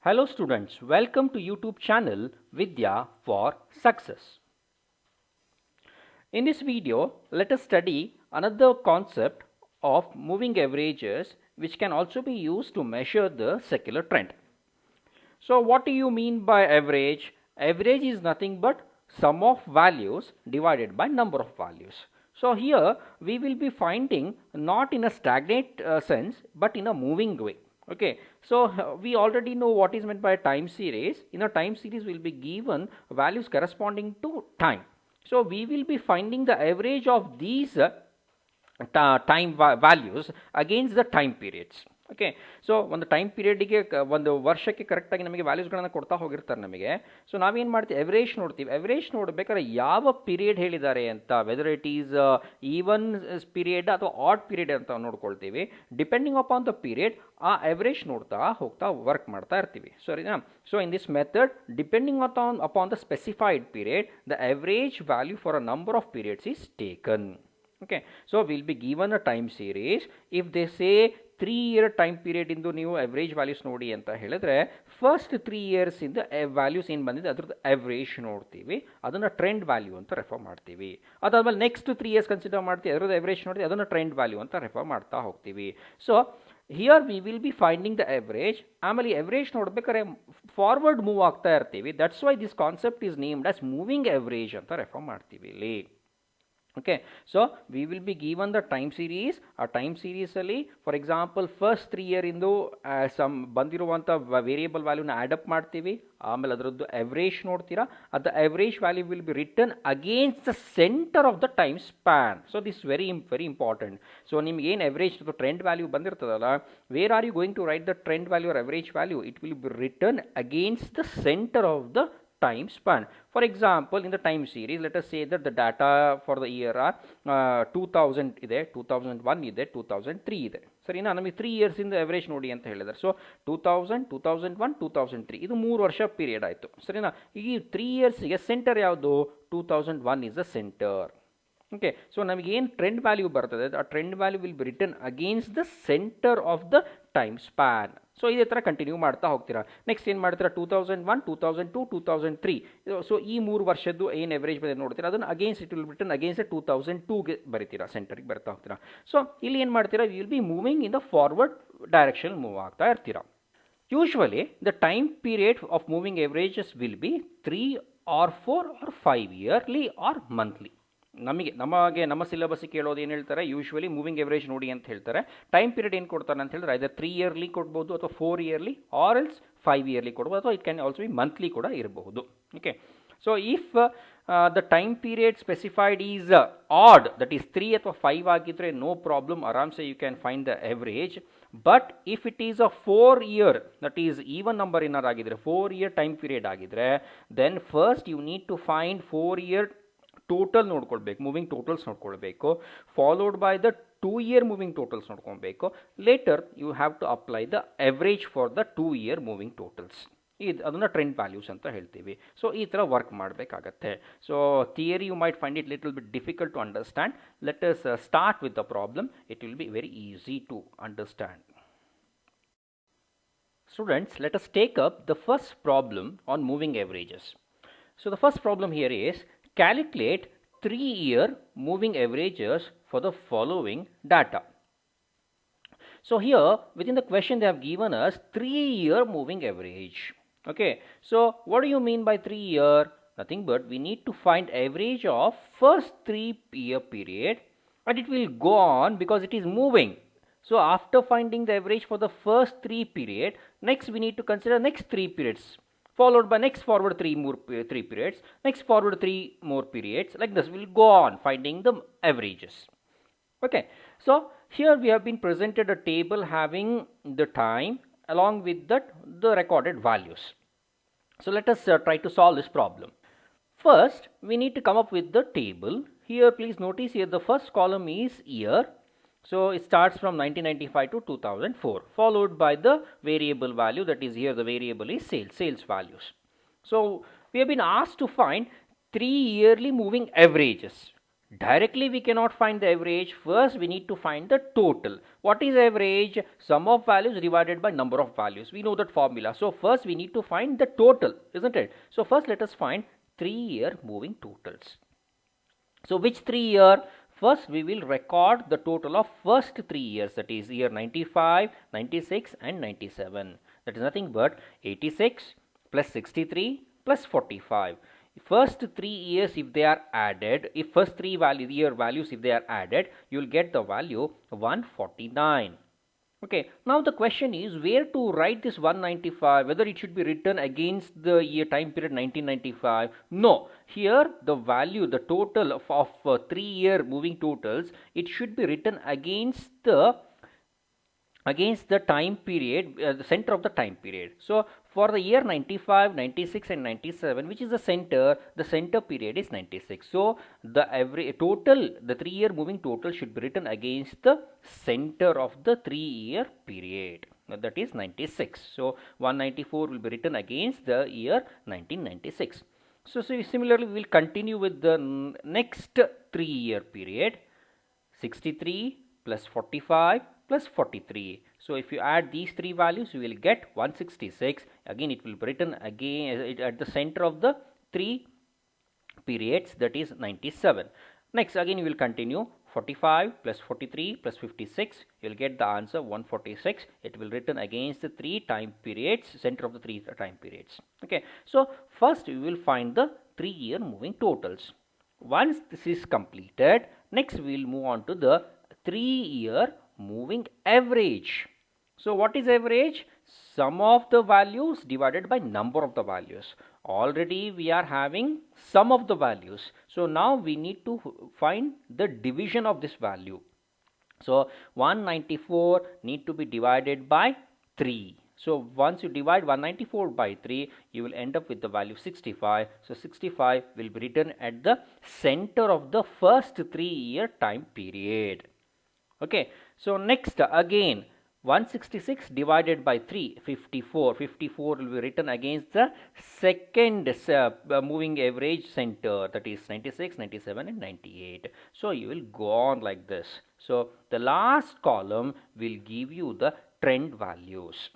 Hello students, welcome to YouTube channel Vidya for Success. In this video, let us study another concept of moving averages which can also be used to measure the secular trend. So what do you mean by average? Average is nothing but sum of values divided by number of values. So here we will be finding not in a stagnant sense but in a moving way. Okay, so we already know what is meant by a time series. In a time series we will be given values corresponding to time. So we will be finding the average of these time values against the time periods. Okay so ಒಂದು time ಪೀರಿಯಡಿಗೆ ಒಂದು ವರ್ಷಕ್ಕೆ ಕರೆಕ್ಟಾಗಿ ನಮಗೆ ವ್ಯಾಲ್ಯೂಸ್ಗಳನ್ನು ಕೊಡ್ತಾ ಹೋಗಿರ್ತಾರೆ ನಮಗೆ. So ನಾವೇನು ಮಾಡ್ತೀವಿ, ಎವರೇಜ್ ನೋಡ್ತೀವಿ. ಎವರೇಜ್ ನೋಡ್ಬೇಕಾದ್ರೆ ಯಾವ ಪೀರಿಯಡ್ ಹೇಳಿದ್ದಾರೆ ಅಂತ, whether it is even period ಅಥವಾ ಆಡ್ ಪೀರಿಯಡ್ ಅಂತ ನೋಡ್ಕೊಳ್ತೀವಿ. ಡಿಪೆಂಡಿಂಗ್ ಅಪಾನ್ ದ ಪೀರಿಯಡ್ ಆ ಎವರೇಜ್ ನೋಡ್ತಾ ಹೋಗ್ತಾ ವರ್ಕ್ ಮಾಡ್ತಾ ಇರ್ತೀವಿ, ಸರಿನಾ? So in this method, depending upon the specified period, the average value for a number of periods is taken. Okay, so we'll be given a time series. If they say 3-year time period ಇಂದು ನೀವು average values ನೋಡಿ ಅಂತ ಹೇಳಿದ್ರೆ, first 3 years ಇಂದ values ಏನು ಬಂದಿದೆ ಅದ್ರದ್ದು average ನೋಡ್ತೀವಿ, ಅದನ್ನು ಟ್ರೆಂಡ್ ವ್ಯಾಲ್ಯೂ ಅಂತ ರೆಫರ್ ಮಾಡ್ತೀವಿ. ಅದಾದ್ಮೇಲೆ ನೆಕ್ಸ್ಟ್ 3 years ಕನ್ಸಿಡರ್ ಮಾಡ್ತೀವಿ, ಅದರದ್ದು average ನೋಡ್ತೀವಿ, ಅದನ್ನು ಟ್ರೆಂಡ್ ವ್ಯಾಲ್ಯೂ ಅಂತ ರೆಫರ್ ಮಾಡ್ತಾ ಹೋಗ್ತೀವಿ. So here V will be finding the average. ಆಮೇಲೆ ಎವರೇಜ್ ನೋಡ್ಬೇಕಾದ್ರೆ ಫಾರ್ವರ್ಡ್ ಮೂವ್ ಆಗ್ತಾ ಇರ್ತೀವಿ. That's why this concept is named as moving average ಅಂತ ರೆಫರ್ ಮಾಡ್ತೀವಿ ಇಲ್ಲಿ. Okay, so we will be given the time series. A time series ಅಲ್ಲಿ for example first 3 year ಇಂದು sum ಬಂದಿರುವಂಥ ವೇರಿಯಬಲ್ ವ್ಯಾಲ್ಯೂನ ಆ್ಯಡಪ್ ಮಾಡ್ತೀವಿ. ಆಮೇಲೆ ಅದರದ್ದು ಎವರೇಜ್ ನೋಡ್ತೀರಾ. ಅದು average value will be return against the centre of the time span. So this very important. So ನಿಮ್ಗೆ ಏನು ಎವರೇಜ್ ಟ್ರೆಂಡ್ ವ್ಯಾಲ್ಯೂ ಬಂದಿರ್ತದಲ್ಲ, where are you going to write the trend value or average value? It will be return against the centre of the time span. For example, in the time series, let us say that the data for the year are 2000 ಇದೆ, 2001 ಇದೆ, 2003 ಇದೆ. ಸರಿನಾ? ನಮಗೆ 3 years ಇಂದ average ನೋಡಿ ಅಂತ ಹೇಳಿದ್ದಾರೆ. So 2000, 2001, 2003 ಇದು 3 ವರ್ಷ ಪೀರಿಯಡ್ ಆಯಿತು, ಸರಿನಾ? ಈ 3 yearsಗೆ ಸೆಂಟರ್ ಯಾವುದು? 2001 is the centre. Okay, so ನಮಗೆ ಏನು ಟ್ರೆಂಡ್ ವ್ಯಾಲ್ಯೂ ಬರ್ತದೆ, ಆ trend value will be return against the centre of the time span. So ಇದೇ ಥರ ಕಂಟಿನ್ಯೂ ಮಾಡ್ತಾ ಹೋಗ್ತೀರಾ. ನೆಕ್ಸ್ಟ್ ಏನು ಮಾಡ್ತೀರಾ? 2001, 2002, 2003. ಸೊ ಈ 3 ವರ್ಷದ್ದು ಏನು ಎವರೇಜ್ ಬಂದಿದೆ ನೋಡ್ತೀರಾ, ಅದನ್ನು against it will return against 2002ಗೆ ಬರೀತೀರಾ, ಸೆಂಟರ್ಗೆ ಬರ್ತಾ ಹೋಗ್ತೀರಾ. ಸೊ ಇಲ್ಲಿ ಏನು ಮಾಡ್ತೀರಾ? Will be moving in the forward direction move ಆಗ್ತಾ ಇರ್ತೀರಾ. Usually the time period of moving averages will be 3 or 4 or 5 yearly or monthly. ನಮ್ಮ ಸಿಲೆಬಸ್ಸಿಗೆ ಕೇಳೋದು ಏನು ಹೇಳ್ತಾರೆ? ಯೂಶ್ವಲಿ ಮೂವಿಂಗ್ ಎವರೇಜ್ ನೋಡಿ ಅಂತ ಹೇಳ್ತಾರೆ. ಟೈಮ್ ಪೀರಿಯಡ್ ಏನು ಕೊಡ್ತಾರೆ ಅಂತ ಹೇಳಿದ್ರೆ ಐದರ್ 3 ಇಯರ್ಲಿ ಕೊಡ್ಬೋದು, ಅಥವಾ 4 ಇಯರ್ಲಿ, ಆರ್ ಎಲ್ಸ್ 5 ಇಯರ್ಲಿ ಕೊಡ್ಬೋದು, ಅಥವಾ it can also be monthly ಕೂಡ ಇರಬಹುದು. Okay, so if the time period specified is odd, that is 3 ಅಥವಾ 5 ಆಗಿದ್ರೆ ನೋ ಪ್ರಾಬ್ಲಮ್, ಆರಾಮ್ಸೆ you can find the average. But if it is a 4 year, that is even number ಏನಾರು ಆಗಿದ್ರೆ, 4 year time period ಆಗಿದ್ರೆ, then first you need to find 4 year total ನೋಡ್ಕೊಳ್ಬೇಕು, moving totals ನೋಡ್ಕೊಳ್ಬೇಕು, followed by the 2 year moving totals ನೋಡ್ಕೊಳ್ಬೇಕು. Later you have to apply the average for the 2 year moving totals. ಅದನ್ನು trend values ಅಂತ ಹೇಳ್ತೀವಿ. So ಈ ಥರ work ಮಾಡಬೇಕಾಗತ್ತೆ. So theory you might find it little bit difficult to understand. Let us start with the problem. It will be very easy to understand. Students, let us take up the first problem on moving averages. So the first problem here is calculate 3-year moving averages for the following data. So here within the question they have given us 3-year moving average. Okay, so what do you mean by 3-year? Nothing but we need to find average of first 3-year period, and it will go on because it is moving. So after finding the average for the first 3 period, next we need to consider next 3 periods, followed by next forward 3 periods, next forward 3 more periods. Like this we'll go on finding the averages. Okay, so here we have been presented a table having the time along with that the recorded values. So let us try to solve this problem. First we need to come up with the table. Here please notice here the first column is year. So it starts from 1995 to 2004, followed by the variable value, that is here the variable is sales values. So we have been asked to find 3 yearly moving averages. Directly we cannot find the average. First we need to find the total. What is average? Sum of values divided by number of values. We know that formula. So first we need to find the total, isn't it? So first let us find 3-year moving totals. So which 3 year? First we will record the total of first 3 years, that is year 95, 96 and 97. That is nothing but 86 plus 63 plus 45. First 3 years if they are added, if first three year values if they are added, you will get the value 149. Okay, now the question is where to write this 195, whether it should be written against the year time period 1995. No, here the value, the total of 3-year moving totals, it should be written against the time period, the center of the time period. So for the year 95, 96 and 97, which is the center period is 96. So the the 3-year moving total should be written against the center of the 3-year period, that is 96. So 194 will be written against the year 1996. So similarly we will continue with the next 3-year period, 63 plus 45 plus 43. So if you add these three values, you will get 166. Again it will be written again at the center of the 3 periods, that is 97. Next again you will continue 45 plus 43 plus 56, you will get the answer 146. It will written against the 3 time periods, center of the 3 time periods. Okay, so first we will find the 3-year moving totals. Once this is completed, next we will move on to the 3-year moving average. So what is average? Sum of the values divided by number of the values. Already we are having sum of the values. So now we need to find the division of this value. So 194 need to be divided by 3. So once you divide 194 by 3, you will end up with the value 65. So 65 will be written at the center of the first 3-year time period. Okay, so next again 166 divided by 3, 54. 54 will be written against the second moving average center, that is 96, 97 and 98. So you will go on like this. So the last column will give you the trend values.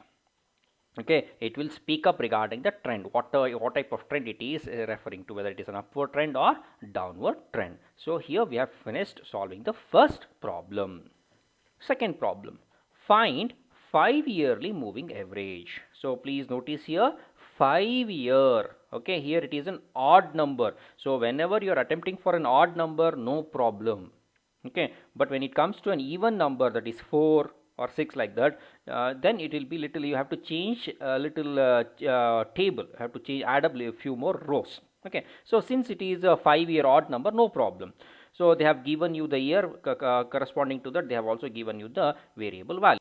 Okay, it will speak up regarding the trend, what type of trend it is referring to, whether it is an upward trend or downward trend. So here we have finished solving the first problem. Second problem, find 5-yearly moving average. So please notice here 5-year. Okay, here it is an odd number. So whenever you are attempting for an odd number, no problem. Okay, but when it comes to an even number, that is 4 or 6 like that, then it will be little, you have to change a little table, you have to change, add up a few more rows. Okay, so since it is a 5-year odd number, no problem. So they have given you the year corresponding to that, they have also given you the variable value.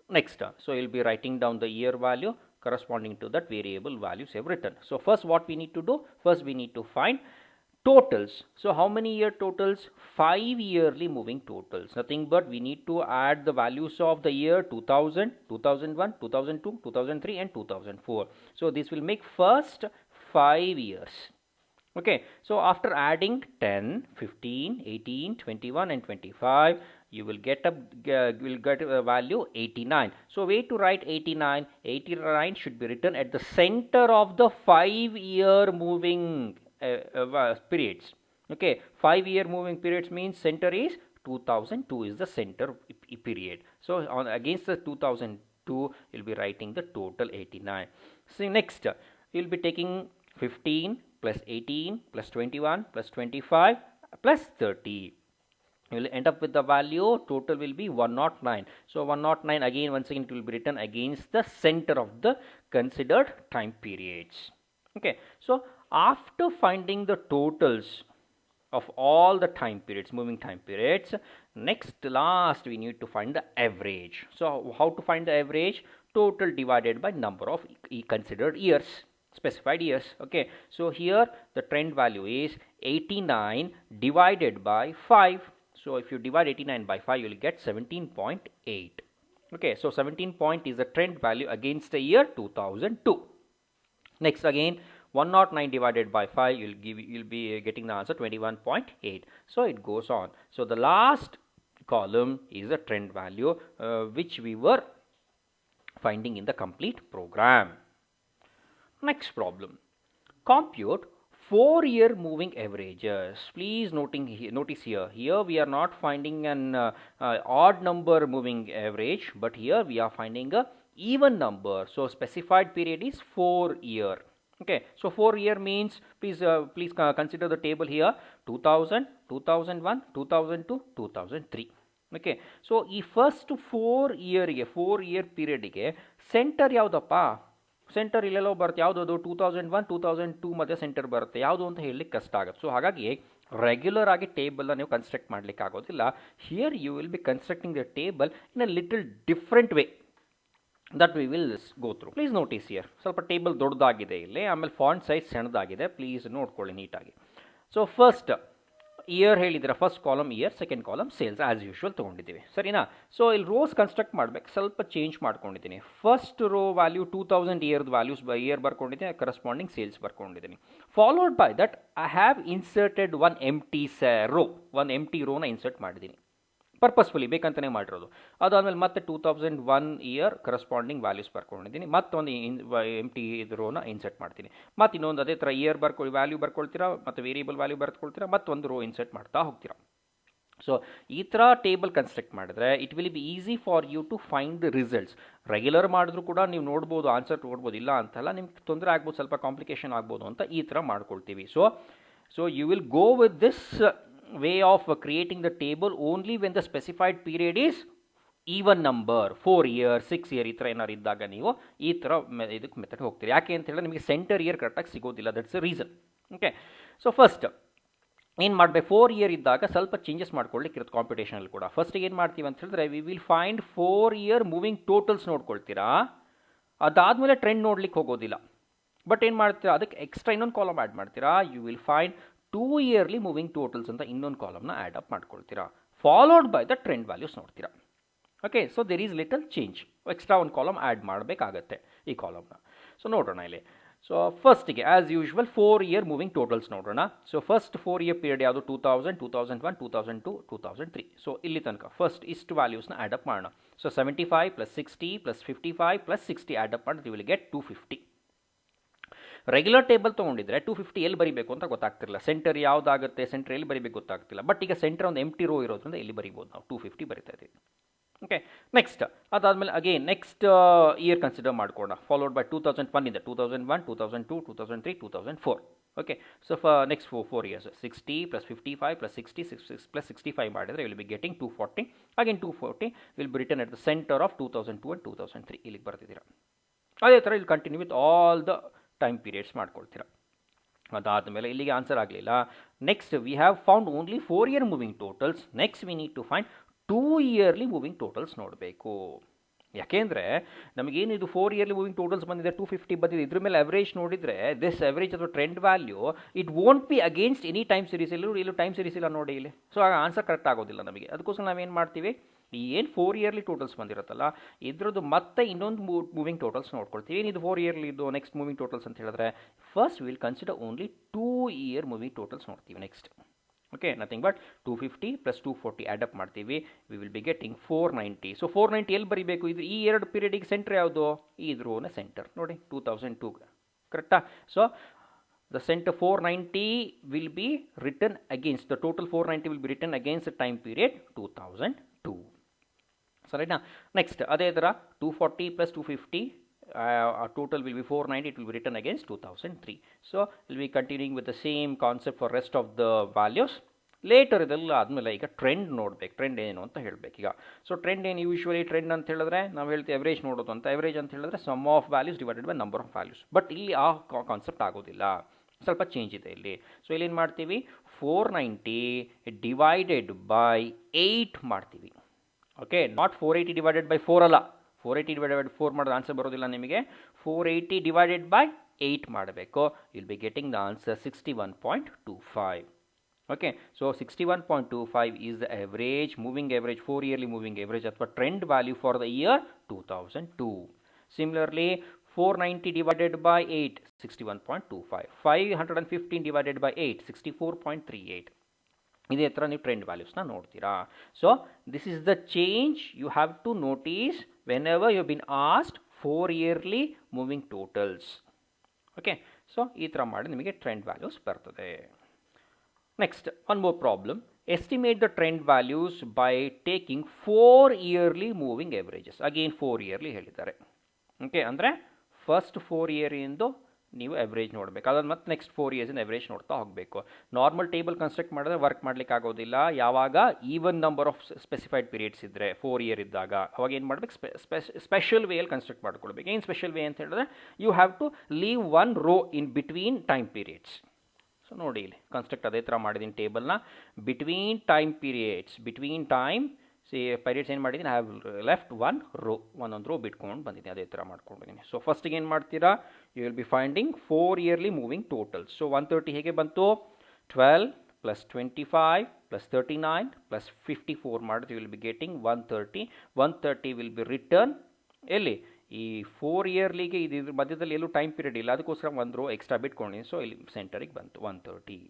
Next, so you will be writing down the year value corresponding to that variable values have written. So first what we need to do, first we need to find totals. So how many year totals? 5-yearly moving totals. Nothing but we need to add the values of the year 2000, 2001, 2002, 2003 and 2004. So this will make first 5 years. Okay, so after adding 10, 15, 18, 21 and 25, you will get a value 89. So way to write 89, 89 should be written at the center of the 5-year moving periods. Okay, 5-year moving periods means center is 2002 is the center period. So on against the 2002, you will be writing the total 89. So next, you will be taking 15 plus 18 plus 21 plus 25 plus 30. You will end up with the value total will be 109. So 109 again, once again it will be written against the center of the considered time periods. Okay, so after finding the totals of all the time periods, moving time periods, last we need to find the average. So how to find the average? Total divided by number of considered years, specified years. Okay, so here the trend value is 89 divided by 5. So if you divide 89 by 5, you will get 17.8. Okay, so 17 point is the trend value against the year 2002. Next again 109 divided by 5, you'll be getting the answer 21.8. So it goes on. So the last column is the trend value which we were finding in the complete program. Next problem. Compute 4-year moving averages. Please notice here. Here we are not finding an odd number moving average, but here we are finding a even number. So specified period is 4 year. Okay, so 4 year means please consider the table here: 2000, 2001, 2002, 2003. Okay, so ಈ first 4 year ಪೀರಿಯಡ್ಗೆ centre ಯಾವುದಪ್ಪ? Centre ಇಲ್ಲೆಲ್ಲೋ ಬರುತ್ತೆ. ಯಾವುದದು? 2001, 2002 ಮಧ್ಯೆ centre ಬರುತ್ತೆ. ಯಾವುದು ಅಂತ ಹೇಳಲಿಕ್ಕೆ ಕಷ್ಟ ಆಗುತ್ತೆ. ಸೊ ಹಾಗಾಗಿ ರೆಗ್ಯುಲರ್ ಆಗಿ ಟೇಬಲ್ನ ನೀವು ಕನ್ಸ್ಟ್ರಕ್ಟ್ ಮಾಡಲಿಕ್ಕೆ ಆಗೋದಿಲ್ಲ. Here you will be constructing the table in a little different way that we will go through. Please notice here. ಸ್ವಲ್ಪ ಟೇಬಲ್ ದೊಡ್ಡದಾಗಿದೆ ಇಲ್ಲಿ, ಆಮೇಲೆ ಫಾಂಟ್ ಸೈಜ್ ಸಣ್ಣದಾಗಿದೆ. ಪ್ಲೀಸ್ ನೋಡ್ಕೊಳ್ಳಿ ನೀಟಾಗಿ. ಸೊ ಫಸ್ಟ್ ಇಯರ್ ಹೇಳಿದ್ರೆ first column year, second column sales as usual ತೊಗೊಂಡಿದ್ದೀವಿ, ಸರಿನಾ? ಸೊ ಇಲ್ಲಿ ರೋಸ್ ಕನ್ಸ್ಟ್ರಕ್ಟ್ ಮಾಡಬೇಕು, ಸ್ವಲ್ಪ ಚೇಂಜ್ ಮಾಡ್ಕೊಂಡಿದ್ದೀನಿ. ಫಸ್ಟ್ ರೋ ವ್ಯಾಲ್ಯೂ 2000 ಇಯರ್ದು ವ್ಯಾಲ್ಯೂಸ್ ಬೈ ಇಯರ್ ಬರ್ಕೊಂಡಿದ್ದೀನಿ, ಕರೆಸ್ಪಾಂಡಿಂಗ್ ಸೇಲ್ಸ್ ಬರ್ಕೊಂಡಿದ್ದೀನಿ. Followed by that I have inserted one empty ರೋನ ಇನ್ಸರ್ಟ್ ಮಾಡಿದ್ದೀನಿ, ಪರ್ಪಸ್ಫುಲಿ ಬೇಕಂತಲೇ ಮಾಡಿರೋದು. ಅದಾದಮೇಲೆ ಮತ್ತೆ 2001 ಇಯರ್ ಕರೆಸ್ಪಾಂಡಿಂಗ್ ವ್ಯಾಲ್ಯೂಸ್ ಬರ್ಕೊಂಡಿದ್ದೀನಿ, ಮತ್ತೊಂದು ಎಂಟಿ ರೋನ ಇನ್ಸರ್ಟ್ ಮಾಡ್ತೀನಿ. ಮತ್ತು ಇನ್ನೊಂದು ಅದೇ ಥರ ಇಯರ್ ವ್ಯಾಲ್ಯೂ ಬರ್ಕೊಳ್ತೀರಾ, ಮತ್ತು ವೇರಿಯಬಲ್ ವ್ಯಾಲ್ಯೂ ಬರ್ಕೊಳ್ತೀರಾ, ಮತ್ತೊಂದು ರೋ ಇನ್ಸರ್ಟ್ ಮಾಡ್ತಾ ಹೋಗ್ತೀರಾ. ಸೊ ಈ ಥರ ಟೇಬಲ್ ಕನ್ಸ್ಟ್ರಕ್ಟ್ ಮಾಡಿದ್ರೆ it will be easy for you to find the results. Regular ಮಾಡಿದ್ರು ಕೂಡ ನೀವು ನೋಡ್ಬೋದು, ಆನ್ಸರ್ ನೋಡ್ಬೋದು, ಇಲ್ಲ ಅಂತಲ್ಲ, ನಿಮ್ಗೆ ತೊಂದರೆ ಆಗ್ಬೋದು, ಸ್ವಲ್ಪ ಕಾಂಪ್ಲಿಕೇಶನ್ ಆಗ್ಬೋದು ಅಂತ ಈ ಥರ ಮಾಡ್ಕೊಳ್ತೀವಿ. So you will go with this way of creating the table only when the specified period is even number, 4 year, 6 year ಈ ಥರ ಏನಾರು ಇದ್ದಾಗ ನೀವು ಈ ಥರ ಇದಕ್ಕೆ ಮೆಥಡ್ ಹೋಗ್ತೀರಿ. ಯಾಕೆ ಅಂತ ಹೇಳಿದ್ರೆ ನಿಮಗೆ ಸೆಂಟರ್ ಇಯರ್ ಕರೆಕ್ಟಾಗಿ ಸಿಗೋದಿಲ್ಲ, that's the reason. Okay, so first ಏನು ಮಾಡಬೇಕು? 4 ಇಯರ್ ಇದ್ದಾಗ ಸ್ವಲ್ಪ ಚೇಂಜಸ್ ಮಾಡ್ಕೊಳ್ಳಿಕ್ಕೆ ಇರುತ್ತೆ ಕಾಂಪಿಟೇಷನಲ್ಲಿ ಕೂಡ. ಫಸ್ಟಿಗೆ ಏನು ಮಾಡ್ತೀವಿ ಅಂತ ಹೇಳಿದ್ರೆ we will find 4 year moving totals ನೋಡ್ಕೊಳ್ತೀರಾ. ಅದಾದಮೇಲೆ ಟ್ರೆಂಡ್ ನೋಡ್ಲಿಕ್ಕೆ ಹೋಗೋದಿಲ್ಲ, ಬಟ್ ಏನು ಮಾಡ್ತೀರಾ, ಅದಕ್ಕೆ ಎಕ್ಸ್ಟ್ರಾ ಇನ್ನೊಂದು ಕಾಲಮ್ ಆ್ಯಡ್ ಮಾಡ್ತೀರಾ. You will find 2 yearly moving totals ಅಂತ ಇನ್ನೊಂದು ಕಾಲಮ್ನ ಆ್ಯಡ್ ಅಪ್ ಮಾಡ್ಕೊಳ್ತೀರಾ. Followed by the trend values ನೋಡ್ತೀರಾ. Okay, so there is little change, extra ಒಂದು ಕಾಲಮ್ ಆ್ಯಡ್ ಮಾಡಬೇಕಾಗತ್ತೆ ಈ ಕಾಲಮ್ನ. ಸೊ ನೋಡೋಣ ಇಲ್ಲಿ. ಸೊ ಫಸ್ಟಿಗೆ as usual 4 year moving totals ನೋಡೋಣ. ಸೊ ಫಸ್ಟ್ 4 ಇಯರ್ ಪೀರಿಯಡ್ ಯಾವುದು? 2000, 2001, 2002, 2003. ಸೊ ಇಲ್ಲಿ ತನಕ ಫಸ್ಟ್ ಇಷ್ಟು ವ್ಯಾಲ್ಯೂಸ್ನ ಆ್ಯಡ್ ಅಪ್ ಮಾಡೋಣ. ಸೊ 75 + 60 + 55 + 60 ಆ್ಯಡ್ ಅಪ್ ಮಾಡಿದ್ರೆ you will get 250. Regular table ತೊಗೊಂಡಿದ್ರೆ 250 ಎಲ್ಲಿ ಬರೀಬೇಕು ಅಂತ ಗೊತ್ತಾಗ್ತಿರಲಿಲ್ಲ. ಸೆಂಟರ್ ಯಾವುದಾಗುತ್ತೆ, ಸೆಂಟರ್ ಎಲ್ಲಿ ಬರೀಬೇಕು ಗೊತ್ತಾಗ್ತಿಲ್ಲ. ಬಟ್ ಈಗ ಸೆಂಟರ್ ಒಂದು ಎಂಟಿ ರೋ ಇರೋದ್ರಿಂದ ಇಲ್ಲಿ ಬರೀಬೋದು ನಾವು. 250 ಬರಿತಾ ಇದ್ದೀವಿ. ಓಕೆ, ನೆಕ್ಸ್ಟ್ ಅದಾದಮೇಲೆ ಅಗೇನ್ ನೆಕ್ಸ್ಟ್ ಇಯರ್ ಕನ್ಸಿಡರ್ ಮಾಡ್ಕೊಳ್ಳೋಣ. ಫಾಲೋಡ್ ಬೈ 2001 ಇಂದ 2001, 2002, 2003, 2004. ಓಕೆ, ಸೊ ನೆಕ್ಸ್ಟ್ 4 ಇಯರ್ಸ್ 60 + 55 + 60 + 65 ಮಾಡಿದರೆ will be getting 240. Again 240 will be return at the centre of 2002 and 2003. ಇಲ್ಲಿಗೆ ಬರ್ತಿದ್ದೀರಾ. ಅದೇ ಥರ ಇಲ್ಲಿ continue with all the time periods ಮಾಡ್ಕೊಳ್ತೀರಾ. ಅದಾದಮೇಲೆ ಇಲ್ಲಿಗೆ ಆನ್ಸರ್ ಆಗಲಿಲ್ಲ. Next we have found only 4 year moving totals. Next we need to find 2 yearly moving totals ನೋಡಬೇಕು. ಯಾಕೆಂದರೆ ನಮಗೇನಿದು 4 ಇಯರ್ಲಿ ಮೂವಿಂಗ್ ಟೋಟಲ್ಸ್ ಬಂದಿದೆ, 250 ಬಂದಿದೆ. ಇದ್ರ ಮೇಲೆ ಅವರೇಜ್ ನೋಡಿದರೆ ದಿಸ್ ಅವರೇಜ್ ಅಥವಾ trend value it won't be against any time series. ಇಲ್ಲೂ time series ಇಲ್ಲ ನೋಡಿ ಇಲ್ಲಿ. ಸೊ ಆಗ ಆನ್ಸರ್ ಕರೆಕ್ಟ್ ಆಗೋದಿಲ್ಲ ನಮಗೆ. ಅದಕ್ಕೋಸ್ಕರ ನಾವೇನು ಮಾಡ್ತೀವಿ, ಈ ಏನು 4 ಇಯರ್ಲಿ ಟೋಟಲ್ಸ್ ಬಂದಿರುತ್ತಲ್ಲ ಇದ್ರದ್ದು ಮತ್ತೆ ಇನ್ನೊಂದು ಮೂವಿಂಗ್ ಟೋಟಲ್ಸ್ ನೋಡ್ಕೊಳ್ತೀವಿ. ಏನಿದು 4 ಇಯರ್ಲಿ ಇದು ನೆಕ್ಸ್ಟ್ ಮೂವಿಂಗ್ ಟೋಟಲ್ಸ್ ಅಂತ ಹೇಳಿದ್ರೆ first will consider only 2 year moving totals ನೋಡ್ತೀವಿ next. Okay, nothing but 250 + 240 add up ಮಾಡ್ತೀವಿ. We will be getting 490. So 490 ಎಲ್ಲಿ ಬರೀಬೇಕು? ಇದು ಈ ಎರಡು ಪೀರಿಯಡಿಗೆ ಸೆಂಟರ್ ಯಾವುದು? ಇದ್ರೋನ ಸೆಂಟರ್ ನೋಡಿ 2002, ಕರೆಕ್ಟಾ? So the center 490 will be written against, the total 490 will be written against the time period 2002. ಸರಿನಾ? ನೆಕ್ಸ್ಟ್ ಅದೇ ಥರ 240 + 250 total will be 490. It will be written against 2003. So we'll be continuing with the same concept for rest of the values. Later ಇದೆಲ್ಲ ಆದಮೇಲೆ ಈಗ trend ನೋಡ್ಬೇಕು. Trend ಏನು ಅಂತ ಹೇಳಬೇಕು ಈಗ. ಸೊ ಟ್ರೆಂಡ್ ಏನು? ಯೂಶ್ವಲಿ ಟ್ರೆಂಡ್ ಅಂತ ಹೇಳಿದ್ರೆ ನಾವು ಹೇಳ್ತೀವಿ ಎವರೇಜ್ ನೋಡೋದು ಅಂತ. ಎವರೇಜ್ ಅಂತ ಹೇಳಿದ್ರೆ sum of values divided by number of values. But ಇಲ್ಲಿ ಆ ಕಾನ್ಸೆಪ್ಟ್ ಆಗೋದಿಲ್ಲ, ಸ್ವಲ್ಪ ಚೇಂಜ್ ಇದೆ ಇಲ್ಲಿ. ಸೊ ಇಲ್ಲೇನು ಮಾಡ್ತೀವಿ, 490 ಡಿವೈಡೆಡ್ ಬೈ 8 ಮಾಡ್ತೀವಿ. ಓಕೆ, ನಾಟ್ 480 ಡಿವೈಡೆಡ್ ಬೈ 4 ಅಲ್ಲ. 480 ಡಿವೈಡೆಡ್ ಬೈ 4 ಮಾಡಿದ್ರೆ ಆನ್ಸರ್ ಬರೋದಿಲ್ಲ ನಿಮಗೆ. 480 ಡಿವೈಡೆಡ್ ಬೈ 8 ಮಾಡಬೇಕು. Will be getting the answer 61.25. Okay, so 61.25 is the average moving average, 4 yearly moving average ಅಥವಾ trend value for the year 2002. Similarly, 490 divided by 8, 61.25. 515 divided by 8, 64.38. ಇದೇ ಥರ ನೀವು trend ವ್ಯಾಲ್ಯೂಸ್ನ ನೋಡ್ತೀರಾ. So this is the change you have to notice whenever you been asked 4 yearly moving totals. Okay, so ಈ ಥರ ಮಾಡಿ ನಿಮಗೆ ಟ್ರೆಂಡ್ ವ್ಯಾಲ್ಯೂಸ್ ಬರ್ತದೆ. Next one more problem. Estimate the trend values by taking 4 yearly moving averages. Again 4 yearly ಹೇಳಿದ್ದಾರೆ. Okay, ಅಂದರೆ first 4 ಇಯರಿಂದು ನೀವು average ನೋಡಬೇಕು, ಅದಾದ ಮತ್ತೆ ನೆಕ್ಸ್ಟ್ 4 ಇಯರ್ಸಿಂದ ಎವರೇಜ್ ನೋಡ್ತಾ ಹೋಗಬೇಕು. ನಾರ್ಮಲ್ ಟೇಬಲ್ ಕನ್ಸ್ಟ್ರಕ್ಟ್ ಮಾಡಿದ್ರೆ ವರ್ಕ್ ಮಾಡಲಿಕ್ಕೆ ಆಗೋದಿಲ್ಲ. ಯಾವಾಗ even number of specified periods ಇದ್ದರೆ 4 ಇಯರ್ ಇದ್ದಾಗ ಅವಾಗ ಏನು ಮಾಡಬೇಕು, ಸ್ಪೆಷಲ್ ವೇಯಲ್ಲಿ ಕನ್ಸ್ಟ್ರಕ್ಟ್ ಮಾಡ್ಕೊಳ್ಬೇಕು. ಏನು ಸ್ಪೆಷಲ್ ವೇ ಅಂತ ಹೇಳಿದ್ರೆ you have to leave one row in between time periods. So ನೋಡಿ ಇಲ್ಲಿ ಕನ್ಸ್ಟ್ರಕ್ಟ್ ಅದೇ ಥರ ಮಾಡಿದ್ದೀನಿ ಟೇಬಲ್ನ. Between time periods, between time periods ಏನು ಮಾಡಿದ್ದೀನಿ, I have left one row, ಒಂದೊಂದು ರೋ ಬಿಟ್ಕೊಂಡು ಬಂದಿದ್ದೀನಿ, ಅದೇ ಥರ ಮಾಡ್ಕೊಂಡಿದ್ದೀನಿ. ಸೊ ಫಸ್ಟಿಗೆ ಏನು ಮಾಡ್ತೀರಾ, you will be finding 4 yearly moving totals. So 130 ಹೇಗೆ ಬಂತು, 12 ಪ್ಲಸ್ 25 ಪ್ಲಸ್ 39 ಪ್ಲಸ್ 54 ಮಾಡಿದ್ರೆ you will be getting 130. 130 will be return ಎಲ್ಲಿ, ಈ 4 ಇಯರ್ಲಿಗೆ ಇದು ಮಧ್ಯದಲ್ಲಿ ಎಲ್ಲೂ ಟೈಮ್ ಪೀರಿಯಡ್ ಇಲ್ಲ, ಅದಕ್ಕೋಸ್ಕರ ಒಂದು ರೋ ಎಕ್ಸ್ಟ್ರಾ ಬಿಟ್ಕೊಂಡಿದ್ದೀನಿ. ಸೊ ಇಲ್ಲಿ ಸೆಂಟರಿಗೆ ಬಂತು 130.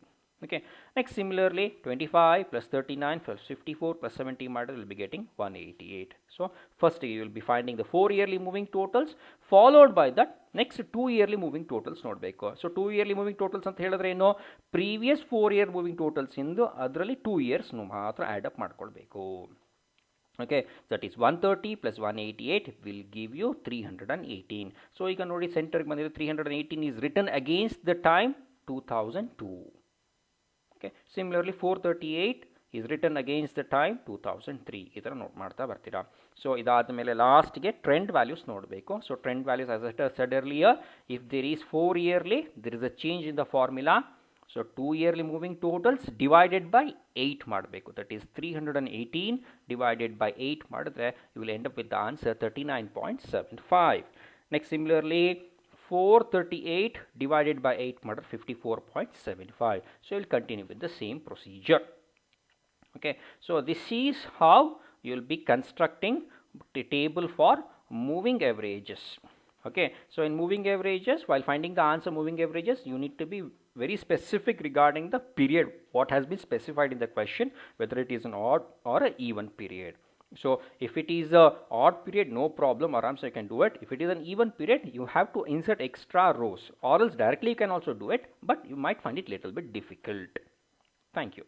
Okay, next similarly 25 plus 39 plus 54 plus 70 ಮಾಡಿದ್ರೆ will be getting 188. So first you will be finding the 4 yearly moving totals, followed by that next 2 yearly moving totals ನೋಡಬೇಕು. So 2 yearly moving totals ಅಂತ ಹೇಳಿದ್ರೆ ಏನು, previous 4 year moving totals ಇಂದು ಅದರಲ್ಲಿ 2 years ಮಾತ್ರ add up ಮಾಡ್ಕೊಳ್ಬೇಕು. Okay, that is 130 plus 188 will give you 318. So you can notice center 318 is written against the time 2002. Okay, similarly 438 is written against the time 2003. ಇದರ note ಮಾಡ್ತಾ ಬರ್ತೀರಾ. So ಇದಾದ ಮೇಲೆ ಲಾಸ್ಟ್ಗೆ ಟ್ರೆಂಡ್ ವ್ಯಾಲ್ಯೂಸ್ ನೋಡಬೇಕು. So trend values as I said earlier, if there is 4 yearly, there is a change in the formula. So 2 yearly moving totals divided by 8 ಮಾಡಬೇಕು. That is 318 divided by 8 ಮಾಡಿದ್ರೆ you will end up with the answer 39.75. Next similarly 438 divided by 8 ಮಾಡಿದ್ರೆ 54.75. So you will continue with the same procedure. Okay, so this is how you will be constructing the table for moving averages. Okay, so in moving averages, while finding the answer moving averages, you need to be very specific regarding the period, what has been specified in the question, whether it is an odd or an even period. So if it is a odd period, no problem, aram, so you can do it. If it is an even period, you have to insert extra rows, or else directly you can also do it, but you might find it little bit difficult. Thank you.